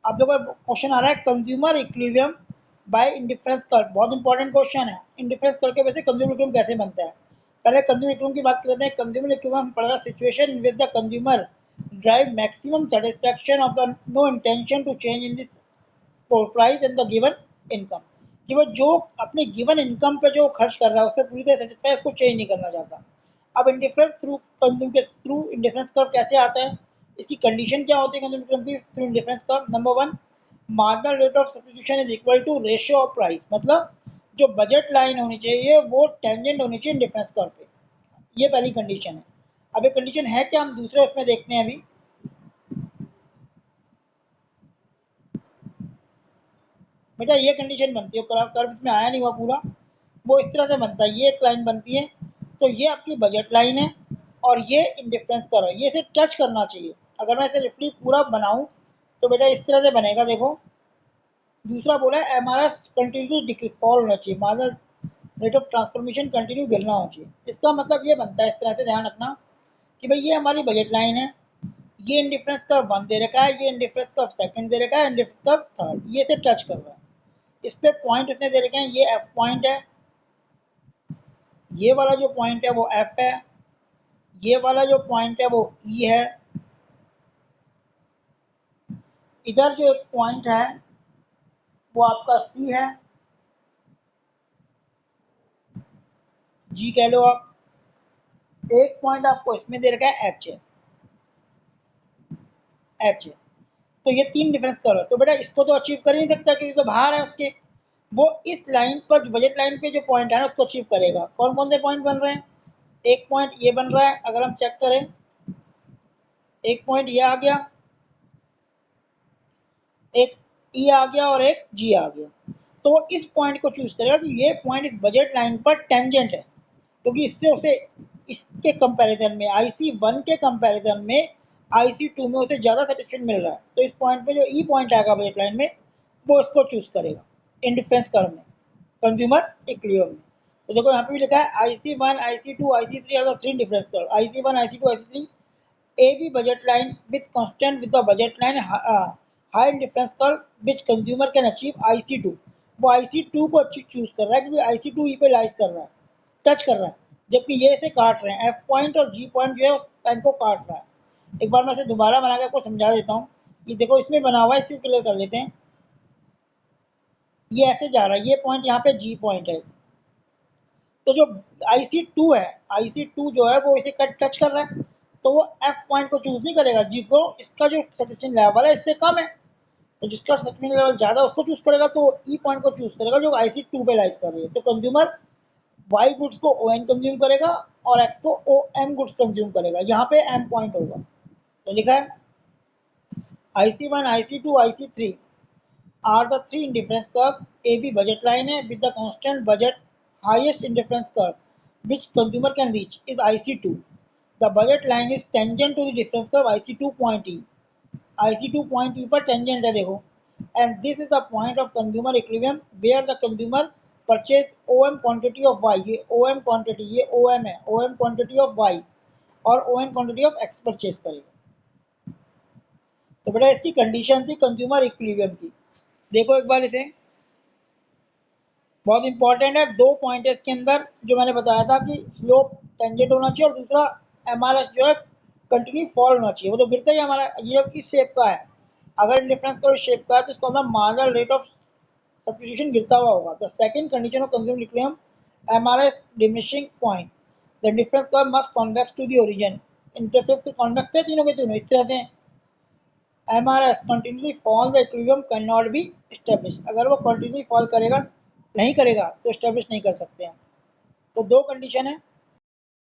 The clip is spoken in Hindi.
आप लोगों को क्वेश्चन आ रहा है consumer equilibrium bye indifference curve, बहुत इंपॉर्टेंट क्वेश्चन है। इंडिफरेंस कर्व के वजह से कंज्यूमर इक्विलिब्रियम कैसे बनता है। पहले कंज्यूमर इक्विलिब्रियम की बात करते हैं। कंज्यूमर इक्विलिब्रियम पढ़ा situation with the consumer drive maximum satisfaction of the no intention to change in this price and the given income, कि वो जो अपने गिवन इनकम पे जो खर्च कर रहा है उससे पूरी तरह सेटिस्फाई, उसको चेंज नहीं करना चाहता। अब इंडिफरेंस थ्रू कंज्यूम के थ्रू इंडिफरेंस कर्व कैसे आता है, इसकी कंडीशन क्या होती है कंज्यूम की through indifference curve. Number one, marginal rate of substitution is equal to ratio of price, मतलब जो बजट लाइन होनी चाहिए वो टेंजेंट होनी चाहिए इंडिफरेंस कर्व पे। ये पहली कंडीशन है। अब ये कंडीशन है क्या, हम दूसरे उसमें देखते हैं अभी। बेटा ये कंडीशन बनती है, कर्व इसमें आया नहीं हुआ पूरा, वो इस तरह से बनता है। ये एक लाइन बनती है, तो ये आपकी बजट लाइन है और ये इंडिफरेंस कर्व है, ये इसे टच करना चाहिए। अगर मैं इसे रिफ्ली पूरा बनाऊं तो बेटा इस तरह से बनेगा, देखो। दूसरा बोला है M R S continuously decrease fall होना चाहिए, marginal rate of transformation continue गिरना होना चाहिए। इसका मतलब ये बनता है, इस तरह से ध्यान रखना कि भाई ये हमारी बजट लाइन है, ये इंडिफरेंस कर्व 1 दे रखा है, ये इंडिफरेंस कर्व 2 दे रखा है, इंडिफरेंस कर्व 3, ये इसे टच कर रहा है। इस पे पॉइंट इतने दे रखे हैं, ये एफ पॉइंट है, ये वाला जो पॉइंट है वो एफ है, ये वाला जो पॉइंट है वो ई है, इधर जो एक पॉइंट है वो आपका सी है, जी कह लो आप। एक पॉइंट आपको इसमें दे रखा है एच है, एच है। तो ये 3 डिफरेंस कर्व है। तो बेटा इसको तो अचीव कर ही नहीं सकता क्योंकि तो बाहर है उसके। वो इस लाइन पर, बजट लाइन पे जो पॉइंट है ना उसको अचीव करेगा। कौन कौन से पॉइंट बन रहे हैं, एक पॉइंट ये बन रहा है, अगर हम चेक करें, एक पॉइंट ये आ गया, एक ई आ गया और एक जी आ गया। तो इस पॉइंट को चूज करेगा कि ये पॉइंट इस बजट लाइन पर टेंजेंट है, क्योंकि इससे उसे इसके कंपैरिजन में IC1 के कंपैरिजन में IC2 में उसे ज़्यादा सेटिस्फेक्शन मिल रहा है। तो इस पॉइंट पे जो ई पॉइंट आएगा बजट लाइन में वो इसको चूज करेगा इंडिफरेंस कर्व में, कंज्यूमर इक्विलिब्रियम में। तो देखो यहाँ पे भी लिखा है IC1 IC2 IC3 are the 3 difference curve. IC1 IC2 IC3 AB budget line with constant with the budget line high difference curve which consumer can achieve IC2। वो IC2 को अच्छी चूज कर रहा है क्योंकि IC2 ई पे लाइज कर रहा है, टच कर रहा है, जबकि ये इसे काट रहे हैं। एफ पॉइंट और जी पॉइंट जो है लाइन को काट रहा है। एक बार मैं इसे दोबारा बना के आपको समझा देता हूँ। ये देखो इसमें बना हुआ है, इसको क्लियर कर लेते हैं। ये ऐसे जा रहा है, ये पॉइंट यहाँ पे जी पॉइंट है। तो जो IC2 है, IC2 जो है वो इसे कट टच कर रहा है, तो वो एफ पॉइंट को चूज नहीं करेगा, जी को। इसका जो सेटिस्फेक्शन लेवल है इससे कम है, तो जिसका सेटिस्फेक्शन लेवल ज्यादा उसको चूज करेगा, तो ई पॉइंट को चूज करेगा जो IC2 पे लाइज कर रही है। तो कंज्यूमर वाई गुड्स को ON कंज्यूम करेगा और एक्स को OM गुड्स कंज्यूम करेगा। यहाँ पे एम पॉइंट होगा, तो लिखा है IC1 IC2 IC3 are the 3 indifference curve। AB budget line है with the constant budget highest indifference curve which consumer can reach is IC2। The budget line is tangent to the difference curve IC2 point E। IC2 point E पर tangent है देखो। And this is the point of consumer equilibrium where the consumer purchase OM quantity of Y। ये OM quantity, ये OM है, OM quantity of Y और OM quantity of X purchase करेगा। तो बेटा इसकी कंडीशन थी कंज्यूमर इक्विलिब्रियम की। देखो एक बार इसे, बहुत इंपॉर्टेंट है। 2 पॉइंट है इसके अंदर जो मैंने बताया था कि स्लोप टेंजेंट होना चाहिए और दूसरा एमआरएस जो है कंटिन्यू फॉल होना चाहिए। वो तो गिरता ही हमारा, ये इस शेप का है, अगर डिफरेंस का शेप का है तो इसका मतलब मार्जिनल रेट ऑफ सब्स्टिट्यूशन गिरता हुआ होगा। The second condition of consumer equilibrium MRS diminishing point, the difference curve must convex to the origin. Interface के कॉन्वेक्स है तीनों के तीनों इस तरह से। MRS continuously fall the equilibrium can not be establish, अगर वो कंटिन्यूसली फॉल करेगा, नहीं करेगा तो एस्टेब्लिश नहीं कर सकते हैं। तो 2 कंडीशन है,